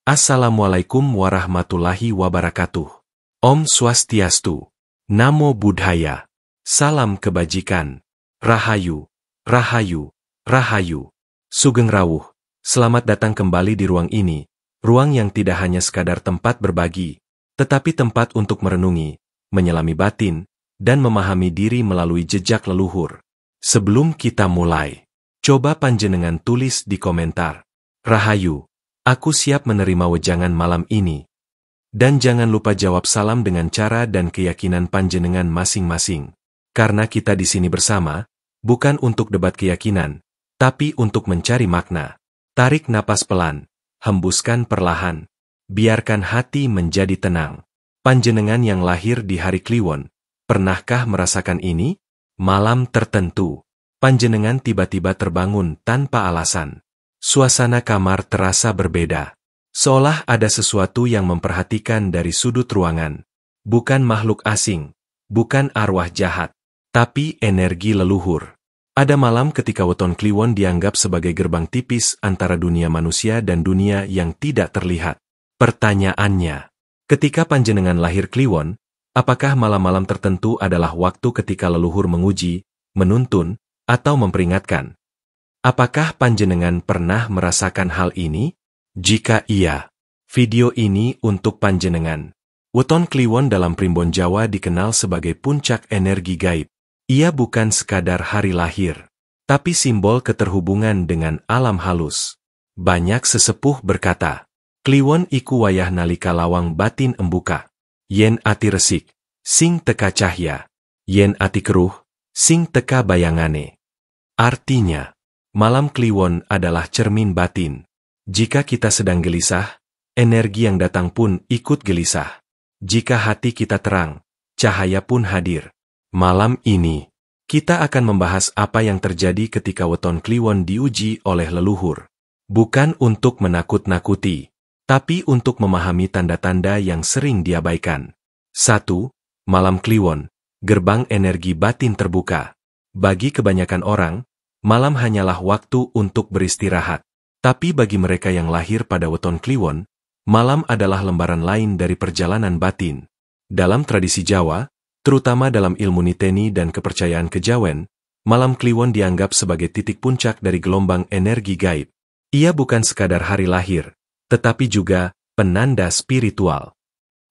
Assalamualaikum warahmatullahi wabarakatuh. Om Swastiastu. Namo Buddhaya. Salam kebajikan. Rahayu, Rahayu, Rahayu. Sugeng Rawuh, selamat datang kembali di ruang ini, ruang yang tidak hanya sekadar tempat berbagi, tetapi tempat untuk merenungi, menyelami batin, dan memahami diri melalui jejak leluhur. Sebelum kita mulai, coba panjenengan tulis di komentar, Rahayu, aku siap menerima wejangan malam ini. Dan jangan lupa jawab salam dengan cara dan keyakinan panjenengan masing-masing. Karena kita di sini bersama, bukan untuk debat keyakinan, tapi untuk mencari makna. Tarik napas pelan, hembuskan perlahan. Biarkan hati menjadi tenang. Panjenengan yang lahir di hari Kliwon, pernahkah merasakan ini? Malam tertentu, panjenengan tiba-tiba terbangun tanpa alasan. Suasana kamar terasa berbeda. Seolah ada sesuatu yang memperhatikan dari sudut ruangan. Bukan makhluk asing, bukan arwah jahat, tapi energi leluhur. Ada malam ketika weton Kliwon dianggap sebagai gerbang tipis antara dunia manusia dan dunia yang tidak terlihat. Pertanyaannya, ketika panjenengan lahir Kliwon, apakah malam-malam tertentu adalah waktu ketika leluhur menguji, menuntun, atau memperingatkan? Apakah panjenengan pernah merasakan hal ini? Jika iya, video ini untuk panjenengan. Weton Kliwon dalam primbon Jawa dikenal sebagai puncak energi gaib. Ia bukan sekadar hari lahir, tapi simbol keterhubungan dengan alam halus. Banyak sesepuh berkata, Kliwon iku wayah nalika lawang batin embuka. Yen ati resik, sing teka cahya. Yen ati keruh, sing teka bayangane. Artinya, malam Kliwon adalah cermin batin. Jika kita sedang gelisah, energi yang datang pun ikut gelisah. Jika hati kita terang, cahaya pun hadir. Malam ini, kita akan membahas apa yang terjadi ketika weton Kliwon diuji oleh leluhur. Bukan untuk menakut-nakuti, tapi untuk memahami tanda-tanda yang sering diabaikan. 1. Malam Kliwon, gerbang energi batin terbuka. Bagi kebanyakan orang, malam hanyalah waktu untuk beristirahat. Tapi bagi mereka yang lahir pada weton Kliwon, malam adalah lembaran lain dari perjalanan batin. Dalam tradisi Jawa, terutama dalam ilmu niteni dan kepercayaan kejawen, malam Kliwon dianggap sebagai titik puncak dari gelombang energi gaib. Ia bukan sekadar hari lahir, tetapi juga penanda spiritual.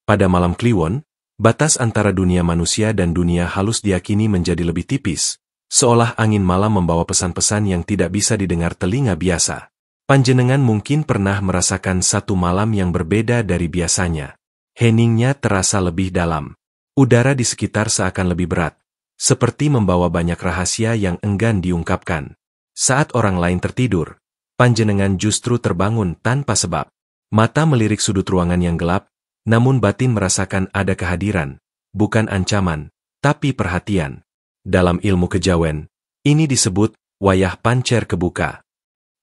Pada malam Kliwon, batas antara dunia manusia dan dunia halus diyakini menjadi lebih tipis, seolah angin malam membawa pesan-pesan yang tidak bisa didengar telinga biasa. Panjenengan mungkin pernah merasakan satu malam yang berbeda dari biasanya. Heningnya terasa lebih dalam. Udara di sekitar seakan lebih berat, seperti membawa banyak rahasia yang enggan diungkapkan. Saat orang lain tertidur, panjenengan justru terbangun tanpa sebab. Mata melirik sudut ruangan yang gelap, namun batin merasakan ada kehadiran, bukan ancaman, tapi perhatian. Dalam ilmu kejawen, ini disebut wayah pancer kebuka.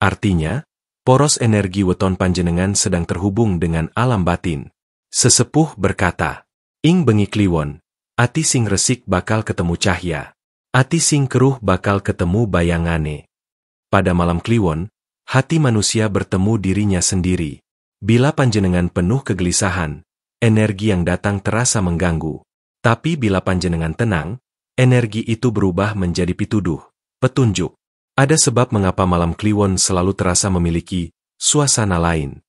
Artinya, poros energi weton panjenengan sedang terhubung dengan alam batin. Sesepuh berkata, ing bengi Kliwon, ati sing resik bakal ketemu cahya. Ati sing keruh bakal ketemu bayangane. Pada malam Kliwon, hati manusia bertemu dirinya sendiri. Bila panjenengan penuh kegelisahan, energi yang datang terasa mengganggu. Tapi bila panjenengan tenang, energi itu berubah menjadi pituduh, petunjuk. Ada sebab mengapa malam Kliwon selalu terasa memiliki suasana lain.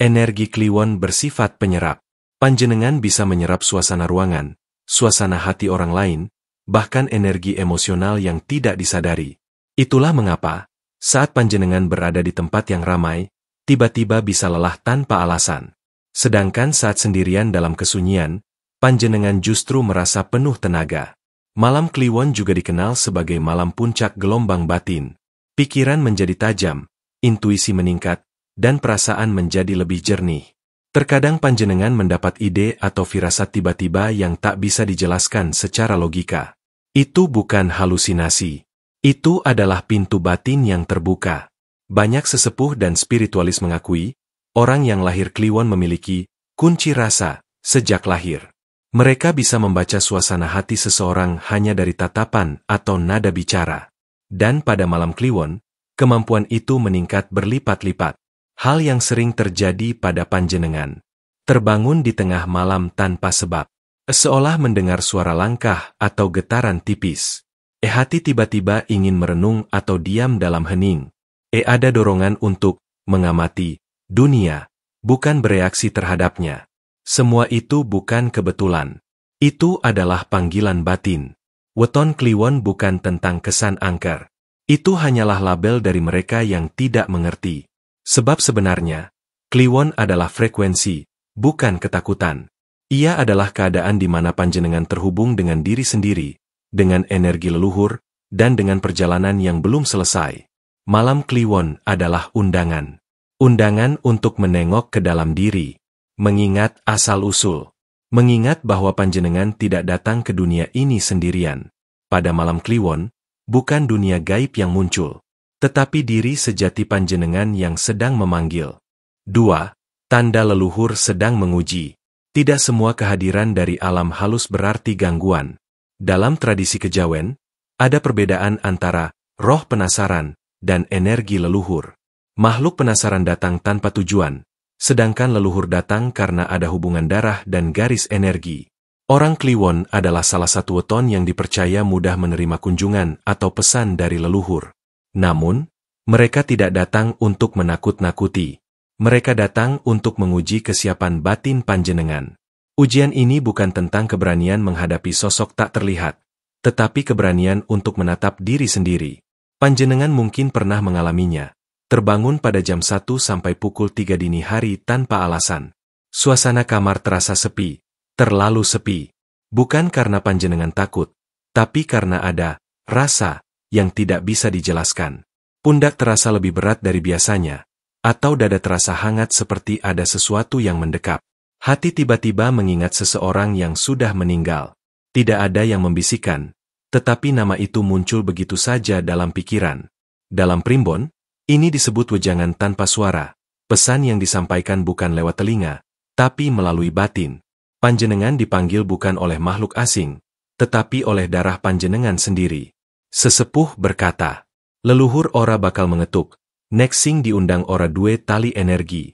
Energi Kliwon bersifat penyerap. Panjenengan bisa menyerap suasana ruangan, suasana hati orang lain, bahkan energi emosional yang tidak disadari. Itulah mengapa, saat panjenengan berada di tempat yang ramai, tiba-tiba bisa lelah tanpa alasan. Sedangkan saat sendirian dalam kesunyian, panjenengan justru merasa penuh tenaga. Malam Kliwon juga dikenal sebagai malam puncak gelombang batin. Pikiran menjadi tajam, intuisi meningkat, dan perasaan menjadi lebih jernih. Terkadang panjenengan mendapat ide atau firasat tiba-tiba yang tak bisa dijelaskan secara logika. Itu bukan halusinasi. Itu adalah pintu batin yang terbuka. Banyak sesepuh dan spiritualis mengakui, orang yang lahir Kliwon memiliki kunci rasa sejak lahir. Mereka bisa membaca suasana hati seseorang hanya dari tatapan atau nada bicara. Dan pada malam Kliwon, kemampuan itu meningkat berlipat-lipat. Hal yang sering terjadi pada panjenengan. Terbangun di tengah malam tanpa sebab. Seolah mendengar suara langkah atau getaran tipis. Hati tiba-tiba ingin merenung atau diam dalam hening. Ada dorongan untuk mengamati dunia, bukan bereaksi terhadapnya. Semua itu bukan kebetulan. Itu adalah panggilan batin. Weton Kliwon bukan tentang kesan angker. Itu hanyalah label dari mereka yang tidak mengerti. Sebab sebenarnya, Kliwon adalah frekuensi, bukan ketakutan. Ia adalah keadaan di mana panjenengan terhubung dengan diri sendiri, dengan energi leluhur, dan dengan perjalanan yang belum selesai. Malam Kliwon adalah undangan. Undangan untuk menengok ke dalam diri. Mengingat asal-usul. Mengingat bahwa panjenengan tidak datang ke dunia ini sendirian. Pada malam Kliwon, bukan dunia gaib yang muncul, tetapi diri sejati panjenengan yang sedang memanggil. 2. Tanda leluhur sedang menguji. Tidak semua kehadiran dari alam halus berarti gangguan. Dalam tradisi kejawen, ada perbedaan antara roh penasaran dan energi leluhur. Makhluk penasaran datang tanpa tujuan, sedangkan leluhur datang karena ada hubungan darah dan garis energi. Orang Kliwon adalah salah satu weton yang dipercaya mudah menerima kunjungan atau pesan dari leluhur. Namun, mereka tidak datang untuk menakut-nakuti. Mereka datang untuk menguji kesiapan batin panjenengan. Ujian ini bukan tentang keberanian menghadapi sosok tak terlihat, tetapi keberanian untuk menatap diri sendiri. Panjenengan mungkin pernah mengalaminya. Terbangun pada jam 1 sampai pukul 3 dini hari tanpa alasan. Suasana kamar terasa sepi, terlalu sepi. Bukan karena panjenengan takut, tapi karena ada rasa yang tidak bisa dijelaskan. Pundak terasa lebih berat dari biasanya, atau dada terasa hangat seperti ada sesuatu yang mendekap. Hati tiba-tiba mengingat seseorang yang sudah meninggal. Tidak ada yang membisikkan, tetapi nama itu muncul begitu saja dalam pikiran. Dalam primbon, ini disebut wejangan tanpa suara. Pesan yang disampaikan bukan lewat telinga, tapi melalui batin. Panjenengan dipanggil bukan oleh makhluk asing, tetapi oleh darah panjenengan sendiri. Sesepuh berkata, leluhur ora bakal mengetuk, neksing diundang ora due tali energi.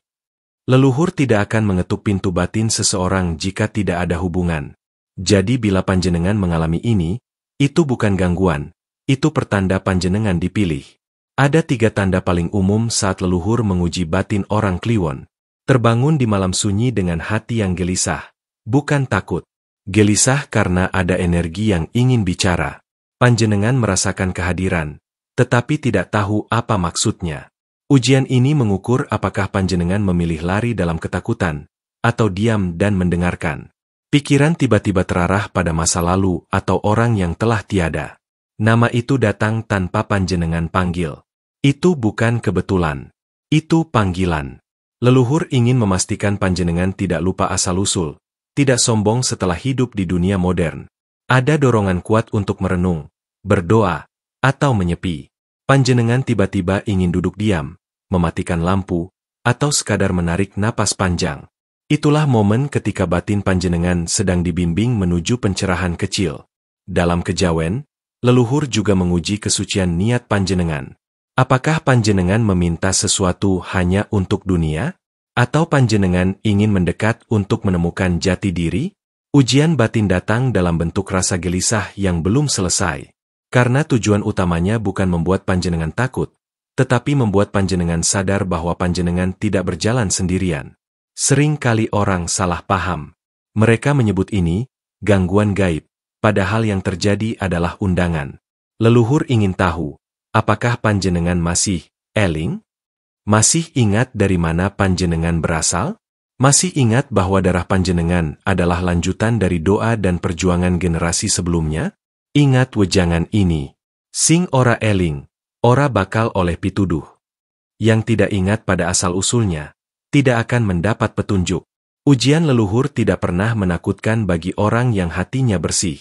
Leluhur tidak akan mengetuk pintu batin seseorang jika tidak ada hubungan. Jadi bila panjenengan mengalami ini, itu bukan gangguan, itu pertanda panjenengan dipilih. Ada 3 tanda paling umum saat leluhur menguji batin orang Kliwon. Terbangun di malam sunyi dengan hati yang gelisah, bukan takut. Gelisah karena ada energi yang ingin bicara. Panjenengan merasakan kehadiran, tetapi tidak tahu apa maksudnya. Ujian ini mengukur apakah panjenengan memilih lari dalam ketakutan, atau diam dan mendengarkan. Pikiran tiba-tiba terarah pada masa lalu atau orang yang telah tiada. Nama itu datang tanpa panjenengan panggil. Itu bukan kebetulan. Itu panggilan. Leluhur ingin memastikan panjenengan tidak lupa asal-usul, tidak sombong setelah hidup di dunia modern. Ada dorongan kuat untuk merenung, berdoa, atau menyepi. Panjenengan tiba-tiba ingin duduk diam, mematikan lampu, atau sekadar menarik napas panjang. Itulah momen ketika batin panjenengan sedang dibimbing menuju pencerahan kecil. Dalam kejawen, leluhur juga menguji kesucian niat panjenengan. Apakah panjenengan meminta sesuatu hanya untuk dunia? Atau panjenengan ingin mendekat untuk menemukan jati diri? Ujian batin datang dalam bentuk rasa gelisah yang belum selesai. Karena tujuan utamanya bukan membuat panjenengan takut, tetapi membuat panjenengan sadar bahwa panjenengan tidak berjalan sendirian. Sering kali orang salah paham. Mereka menyebut ini gangguan gaib, padahal yang terjadi adalah undangan. Leluhur ingin tahu, apakah panjenengan masih eling? Masih ingat dari mana panjenengan berasal? Masih ingat bahwa darah panjenengan adalah lanjutan dari doa dan perjuangan generasi sebelumnya? Ingat wejangan ini. Sing ora eling, ora bakal oleh pituduh. Yang tidak ingat pada asal-usulnya, tidak akan mendapat petunjuk. Ujian leluhur tidak pernah menakutkan bagi orang yang hatinya bersih.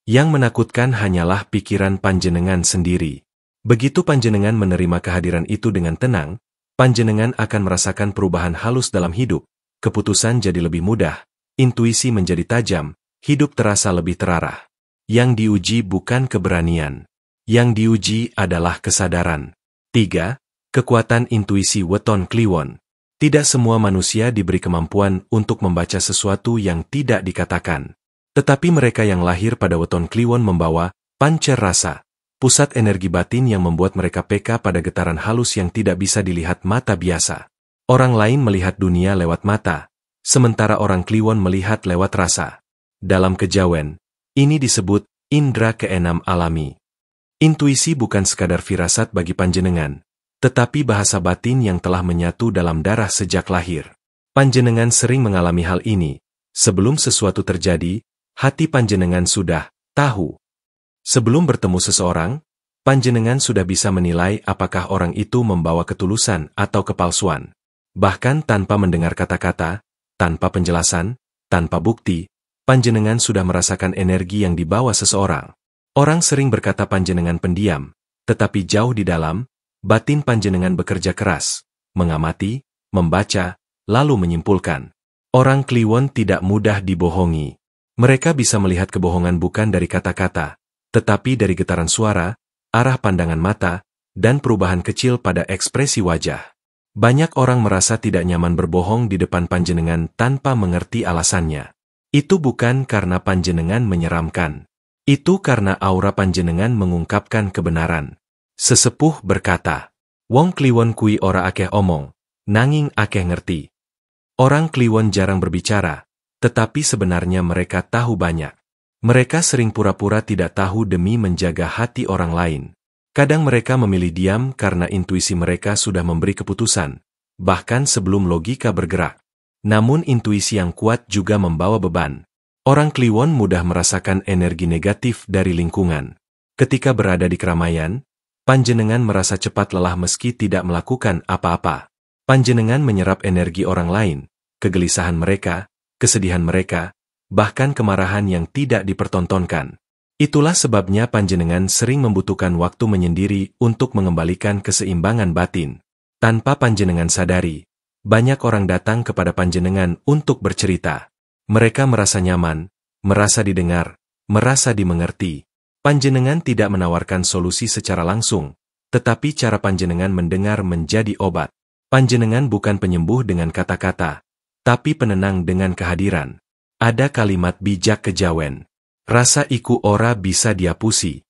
Yang menakutkan hanyalah pikiran panjenengan sendiri. Begitu panjenengan menerima kehadiran itu dengan tenang, panjenengan akan merasakan perubahan halus dalam hidup, keputusan jadi lebih mudah, intuisi menjadi tajam, hidup terasa lebih terarah. Yang diuji bukan keberanian. Yang diuji adalah kesadaran. 3. Kekuatan intuisi weton Kliwon. Tidak semua manusia diberi kemampuan untuk membaca sesuatu yang tidak dikatakan. Tetapi mereka yang lahir pada weton Kliwon membawa pancer rasa, pusat energi batin yang membuat mereka peka pada getaran halus yang tidak bisa dilihat mata biasa. Orang lain melihat dunia lewat mata, sementara orang Kliwon melihat lewat rasa. Dalam kejawen, ini disebut indera keenam alami. Intuisi bukan sekadar firasat bagi panjenengan, tetapi bahasa batin yang telah menyatu dalam darah sejak lahir. Panjenengan sering mengalami hal ini. Sebelum sesuatu terjadi, hati panjenengan sudah tahu. Sebelum bertemu seseorang, panjenengan sudah bisa menilai apakah orang itu membawa ketulusan atau kepalsuan. Bahkan tanpa mendengar kata-kata, tanpa penjelasan, tanpa bukti, panjenengan sudah merasakan energi yang dibawa seseorang. Orang sering berkata panjenengan pendiam, tetapi jauh di dalam, batin panjenengan bekerja keras, mengamati, membaca, lalu menyimpulkan. Orang Kliwon tidak mudah dibohongi. Mereka bisa melihat kebohongan bukan dari kata-kata, tetapi dari getaran suara, arah pandangan mata, dan perubahan kecil pada ekspresi wajah. Banyak orang merasa tidak nyaman berbohong di depan panjenengan tanpa mengerti alasannya. Itu bukan karena panjenengan menyeramkan. Itu karena aura panjenengan mengungkapkan kebenaran. Sesepuh berkata, "Wong Kliwon kui ora akeh omong, nanging akeh ngerti." Orang Kliwon jarang berbicara, tetapi sebenarnya mereka tahu banyak. Mereka sering pura-pura tidak tahu demi menjaga hati orang lain. Kadang mereka memilih diam karena intuisi mereka sudah memberi keputusan, bahkan sebelum logika bergerak. Namun intuisi yang kuat juga membawa beban. Orang Kliwon mudah merasakan energi negatif dari lingkungan. Ketika berada di keramaian, panjenengan merasa cepat lelah meski tidak melakukan apa-apa. Panjenengan menyerap energi orang lain, kegelisahan mereka, kesedihan mereka, bahkan kemarahan yang tidak dipertontonkan. Itulah sebabnya panjenengan sering membutuhkan waktu menyendiri untuk mengembalikan keseimbangan batin. Tanpa panjenengan sadari, banyak orang datang kepada panjenengan untuk bercerita. Mereka merasa nyaman, merasa didengar, merasa dimengerti. Panjenengan tidak menawarkan solusi secara langsung, tetapi cara panjenengan mendengar menjadi obat. Panjenengan bukan penyembuh dengan kata-kata, tapi penenang dengan kehadiran. Ada kalimat bijak kejawen. Rasa iku ora bisa diapusi.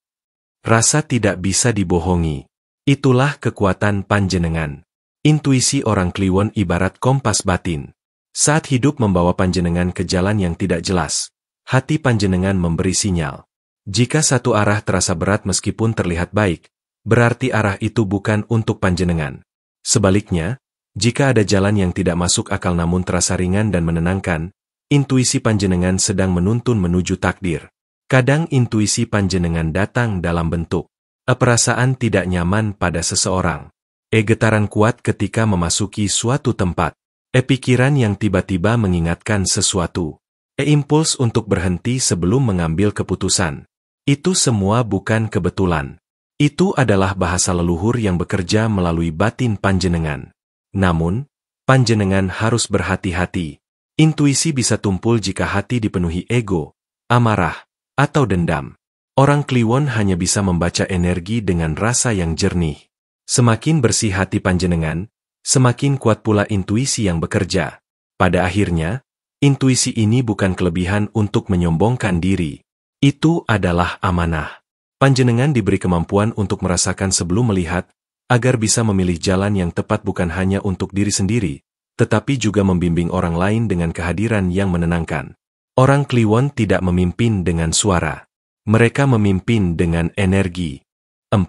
Rasa tidak bisa dibohongi. Itulah kekuatan panjenengan. Intuisi orang Kliwon ibarat kompas batin. Saat hidup membawa panjenengan ke jalan yang tidak jelas, hati panjenengan memberi sinyal. Jika satu arah terasa berat meskipun terlihat baik, berarti arah itu bukan untuk panjenengan. Sebaliknya, jika ada jalan yang tidak masuk akal namun terasa ringan dan menenangkan, intuisi panjenengan sedang menuntun menuju takdir. Kadang intuisi panjenengan datang dalam bentuk perasaan tidak nyaman pada seseorang, getaran kuat ketika memasuki suatu tempat, pikiran yang tiba-tiba mengingatkan sesuatu, impuls untuk berhenti sebelum mengambil keputusan. Itu semua bukan kebetulan. Itu adalah bahasa leluhur yang bekerja melalui batin panjenengan. Namun, panjenengan harus berhati-hati. Intuisi bisa tumpul jika hati dipenuhi ego, amarah, atau dendam. Orang Kliwon hanya bisa membaca energi dengan rasa yang jernih. Semakin bersih hati panjenengan, semakin kuat pula intuisi yang bekerja. Pada akhirnya, intuisi ini bukan kelebihan untuk menyombongkan diri. Itu adalah amanah. Panjenengan diberi kemampuan untuk merasakan sebelum melihat, agar bisa memilih jalan yang tepat bukan hanya untuk diri sendiri, tetapi juga membimbing orang lain dengan kehadiran yang menenangkan. Orang Kliwon tidak memimpin dengan suara. Mereka memimpin dengan energi. 4.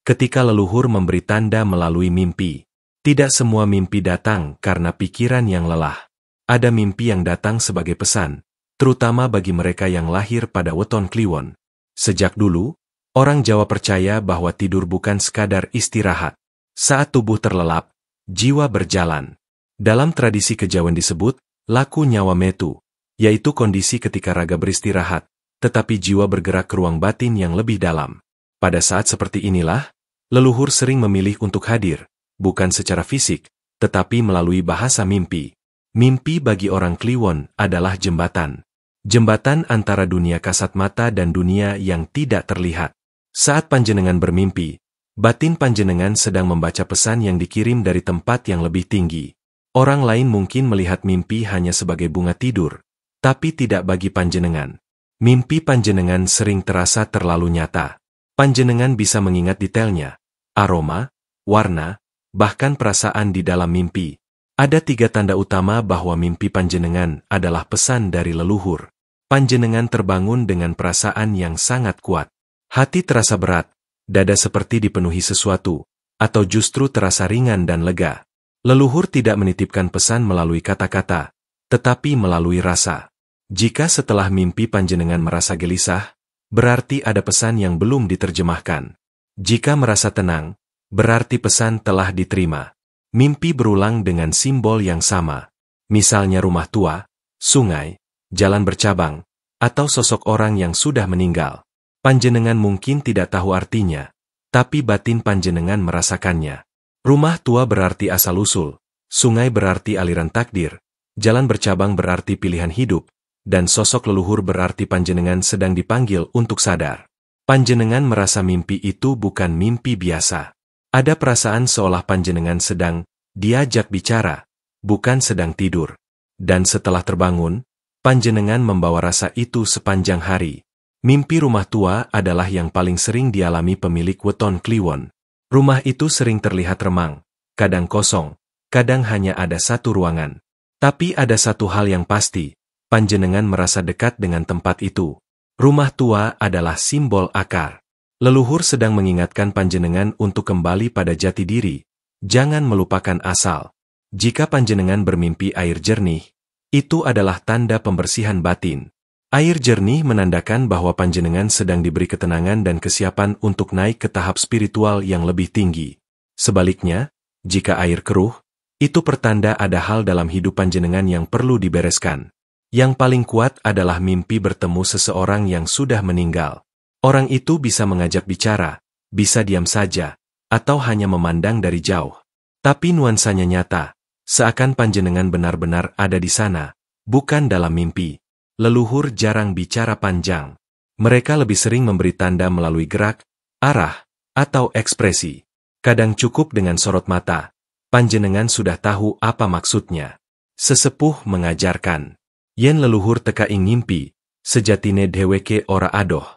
Ketika leluhur memberi tanda melalui mimpi. Tidak semua mimpi datang karena pikiran yang lelah. Ada mimpi yang datang sebagai pesan, terutama bagi mereka yang lahir pada weton Kliwon. Sejak dulu, orang Jawa percaya bahwa tidur bukan sekadar istirahat. Saat tubuh terlelap, jiwa berjalan. Dalam tradisi kejawen disebut, laku nyawa metu, yaitu kondisi ketika raga beristirahat, tetapi jiwa bergerak ke ruang batin yang lebih dalam. Pada saat seperti inilah, leluhur sering memilih untuk hadir, bukan secara fisik, tetapi melalui bahasa mimpi. Mimpi bagi orang Kliwon adalah jembatan. Jembatan antara dunia kasat mata dan dunia yang tidak terlihat. Saat panjenengan bermimpi, batin panjenengan sedang membaca pesan yang dikirim dari tempat yang lebih tinggi. Orang lain mungkin melihat mimpi hanya sebagai bunga tidur, tapi tidak bagi panjenengan. Mimpi panjenengan sering terasa terlalu nyata. Panjenengan bisa mengingat detailnya, aroma, warna, bahkan perasaan di dalam mimpi. Ada 3 tanda utama bahwa mimpi panjenengan adalah pesan dari leluhur. Panjenengan terbangun dengan perasaan yang sangat kuat. Hati terasa berat, dada seperti dipenuhi sesuatu, atau justru terasa ringan dan lega. Leluhur tidak menitipkan pesan melalui kata-kata, tetapi melalui rasa. Jika setelah mimpi panjenengan merasa gelisah, berarti ada pesan yang belum diterjemahkan. Jika merasa tenang, berarti pesan telah diterima. Mimpi berulang dengan simbol yang sama, misalnya rumah tua, sungai, jalan bercabang, atau sosok orang yang sudah meninggal. Panjenengan mungkin tidak tahu artinya, tapi batin panjenengan merasakannya. Rumah tua berarti asal-usul, sungai berarti aliran takdir, jalan bercabang berarti pilihan hidup, dan sosok leluhur berarti panjenengan sedang dipanggil untuk sadar. Panjenengan merasa mimpi itu bukan mimpi biasa. Ada perasaan seolah panjenengan sedang diajak bicara, bukan sedang tidur. Dan setelah terbangun, panjenengan membawa rasa itu sepanjang hari. Mimpi rumah tua adalah yang paling sering dialami pemilik weton kliwon. Rumah itu sering terlihat remang, kadang kosong, kadang hanya ada satu ruangan. Tapi ada satu hal yang pasti, panjenengan merasa dekat dengan tempat itu. Rumah tua adalah simbol akar. Leluhur sedang mengingatkan panjenengan untuk kembali pada jati diri. Jangan melupakan asal. Jika panjenengan bermimpi air jernih, itu adalah tanda pembersihan batin. Air jernih menandakan bahwa panjenengan sedang diberi ketenangan dan kesiapan untuk naik ke tahap spiritual yang lebih tinggi. Sebaliknya, jika air keruh, itu pertanda ada hal dalam hidup panjenengan yang perlu dibereskan. Yang paling kuat adalah mimpi bertemu seseorang yang sudah meninggal. Orang itu bisa mengajak bicara, bisa diam saja, atau hanya memandang dari jauh. Tapi nuansanya nyata, seakan panjenengan benar-benar ada di sana, bukan dalam mimpi. Leluhur jarang bicara panjang. Mereka lebih sering memberi tanda melalui gerak, arah, atau ekspresi. Kadang cukup dengan sorot mata. Panjenengan sudah tahu apa maksudnya. Sesepuh mengajarkan, yen leluhur teka ing ngimpi, sejatine dheweke ora adoh.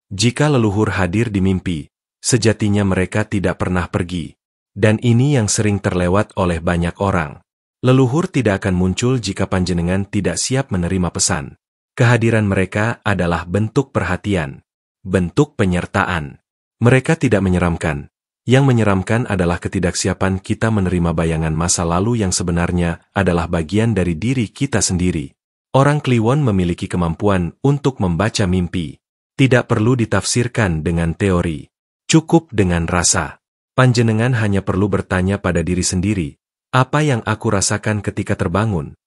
Jika leluhur hadir di mimpi, sejatinya mereka tidak pernah pergi. Dan ini yang sering terlewat oleh banyak orang. Leluhur tidak akan muncul jika panjenengan tidak siap menerima pesan. Kehadiran mereka adalah bentuk perhatian, bentuk penyertaan. Mereka tidak menyeramkan. Yang menyeramkan adalah ketidaksiapan kita menerima bayangan masa lalu yang sebenarnya adalah bagian dari diri kita sendiri. Orang kliwon memiliki kemampuan untuk membaca mimpi. Tidak perlu ditafsirkan dengan teori. Cukup dengan rasa. Panjenengan hanya perlu bertanya pada diri sendiri, apa yang aku rasakan ketika terbangun?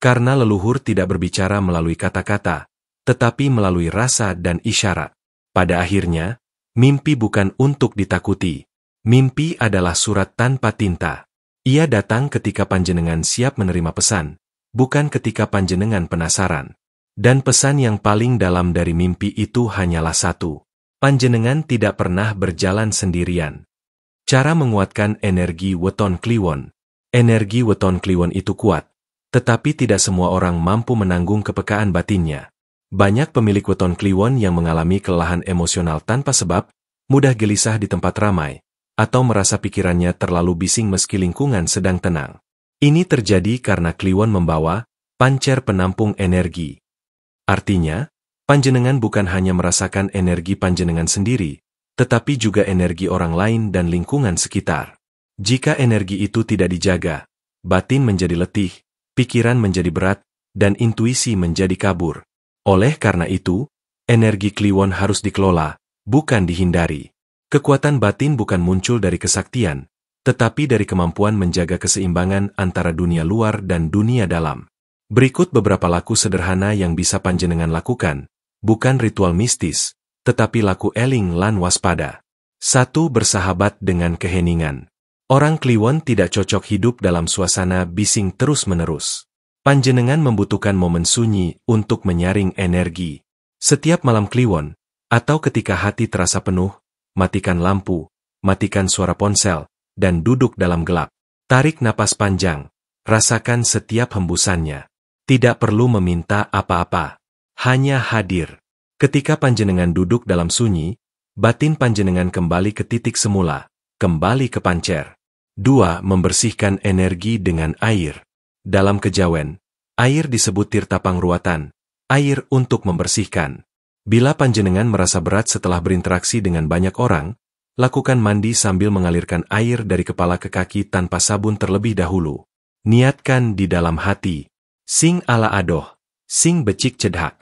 Karena leluhur tidak berbicara melalui kata-kata, tetapi melalui rasa dan isyarat. Pada akhirnya, mimpi bukan untuk ditakuti. Mimpi adalah surat tanpa tinta. Ia datang ketika panjenengan siap menerima pesan, bukan ketika panjenengan penasaran. Dan pesan yang paling dalam dari mimpi itu hanyalah satu. Panjenengan tidak pernah berjalan sendirian. Cara menguatkan energi weton kliwon. Energi weton kliwon itu kuat, tetapi tidak semua orang mampu menanggung kepekaan batinnya. Banyak pemilik weton kliwon yang mengalami kelelahan emosional tanpa sebab, mudah gelisah di tempat ramai, atau merasa pikirannya terlalu bising meski lingkungan sedang tenang. Ini terjadi karena kliwon membawa pancer penampung energi. Artinya, panjenengan bukan hanya merasakan energi panjenengan sendiri, tetapi juga energi orang lain dan lingkungan sekitar. Jika energi itu tidak dijaga, batin menjadi letih, pikiran menjadi berat, dan intuisi menjadi kabur. Oleh karena itu, energi kliwon harus dikelola, bukan dihindari. Kekuatan batin bukan muncul dari kesaktian, tetapi dari kemampuan menjaga keseimbangan antara dunia luar dan dunia dalam. Berikut beberapa laku sederhana yang bisa panjenengan lakukan, bukan ritual mistis, tetapi laku eling lan waspada. 1. Bersahabat dengan keheningan. Orang kliwon tidak cocok hidup dalam suasana bising terus-menerus. Panjenengan membutuhkan momen sunyi untuk menyaring energi. Setiap malam kliwon, atau ketika hati terasa penuh, matikan lampu, matikan suara ponsel, dan duduk dalam gelap. Tarik napas panjang, Rasakan setiap hembusannya. Tidak perlu meminta apa-apa. Hanya hadir. Ketika panjenengan duduk dalam sunyi, batin panjenengan kembali ke titik semula, kembali ke pancer. 2. Membersihkan energi dengan air. Dalam kejawen, air disebut tirta pangruatan, air untuk membersihkan. Bila panjenengan merasa berat setelah berinteraksi dengan banyak orang, lakukan mandi sambil mengalirkan air dari kepala ke kaki tanpa sabun terlebih dahulu. Niatkan di dalam hati. Sing ala adoh, sing becik cedhak.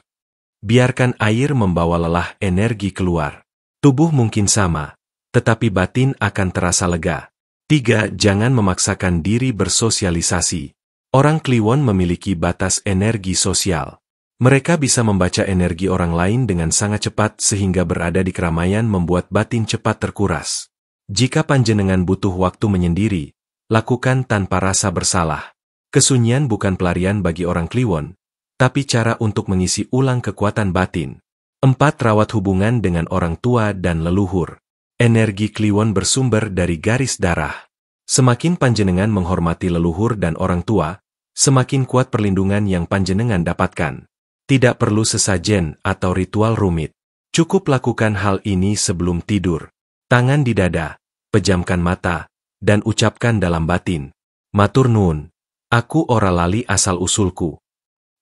Biarkan air membawa lelah energi keluar. Tubuh mungkin sama, tetapi batin akan terasa lega. 3. Jangan memaksakan diri bersosialisasi. Orang Kliwon memiliki batas energi sosial. Mereka bisa membaca energi orang lain dengan sangat cepat sehingga berada di keramaian membuat batin cepat terkuras. Jika panjenengan butuh waktu menyendiri, lakukan tanpa rasa bersalah. Kesunyian bukan pelarian bagi orang Kliwon, tapi cara untuk mengisi ulang kekuatan batin. 4. Rawat hubungan dengan orang tua dan leluhur. Energi Kliwon bersumber dari garis darah. Semakin panjenengan menghormati leluhur dan orang tua, semakin kuat perlindungan yang panjenengan dapatkan. Tidak perlu sesajen atau ritual rumit. Cukup lakukan hal ini sebelum tidur. Tangan di dada, pejamkan mata, dan ucapkan dalam batin. Matur nuwun, aku ora lali asal-usulku.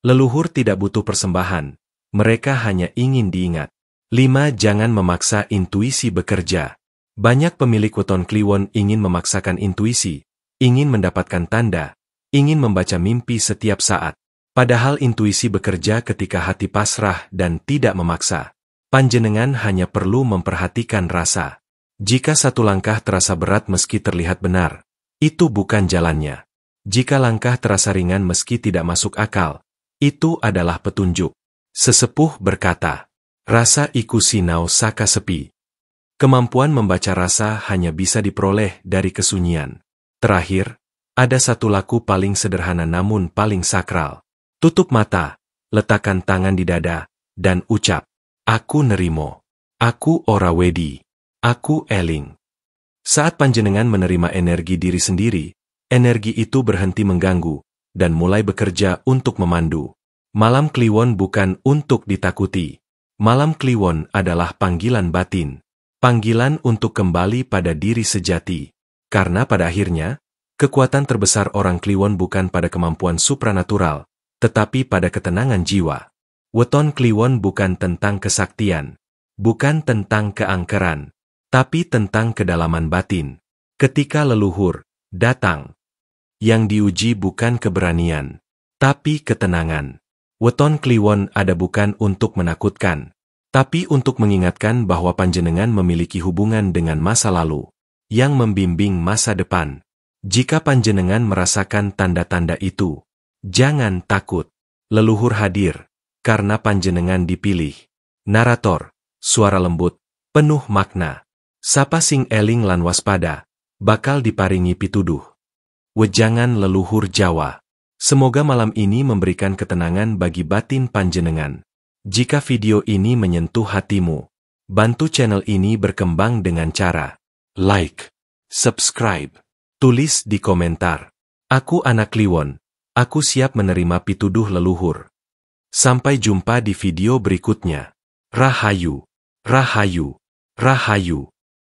Leluhur tidak butuh persembahan, mereka hanya ingin diingat. 5. Jangan memaksa intuisi bekerja. Banyak pemilik weton Kliwon ingin memaksakan intuisi, ingin mendapatkan tanda, ingin membaca mimpi setiap saat. Padahal intuisi bekerja ketika hati pasrah dan tidak memaksa. Panjenengan hanya perlu memperhatikan rasa. Jika satu langkah terasa berat meski terlihat benar, itu bukan jalannya. Jika langkah terasa ringan meski tidak masuk akal, itu adalah petunjuk. Sesepuh berkata, rasa iku sinau saka sepi. Kemampuan membaca rasa hanya bisa diperoleh dari kesunyian. Terakhir, ada satu laku paling sederhana namun paling sakral. Tutup mata, letakkan tangan di dada, dan ucap, aku nerimo. Aku ora wedi. Aku eling. Saat panjenengan menerima energi diri sendiri, energi itu berhenti mengganggu, dan mulai bekerja untuk memandu. Malam Kliwon bukan untuk ditakuti. Malam Kliwon adalah panggilan batin. Panggilan untuk kembali pada diri sejati. Karena pada akhirnya, kekuatan terbesar orang Kliwon bukan pada kemampuan supranatural, tetapi pada ketenangan jiwa. Weton Kliwon bukan tentang kesaktian, bukan tentang keangkeran, tapi tentang kedalaman batin. Ketika leluhur datang, yang diuji bukan keberanian, tapi ketenangan. Weton Kliwon ada bukan untuk menakutkan, tapi untuk mengingatkan bahwa panjenengan memiliki hubungan dengan masa lalu, yang membimbing masa depan. Jika panjenengan merasakan tanda-tanda itu, jangan takut. Leluhur hadir, karena panjenengan dipilih. Narator, suara lembut, penuh makna. Sapa sing eling lan waspada, bakal diparingi pituduh. Wejangan leluhur Jawa. Semoga malam ini memberikan ketenangan bagi batin panjenengan. Jika video ini menyentuh hatimu, bantu channel ini berkembang dengan cara like, subscribe, tulis di komentar. Aku anak Kliwon, aku siap menerima pituduh leluhur. Sampai jumpa di video berikutnya. Rahayu, Rahayu, Rahayu.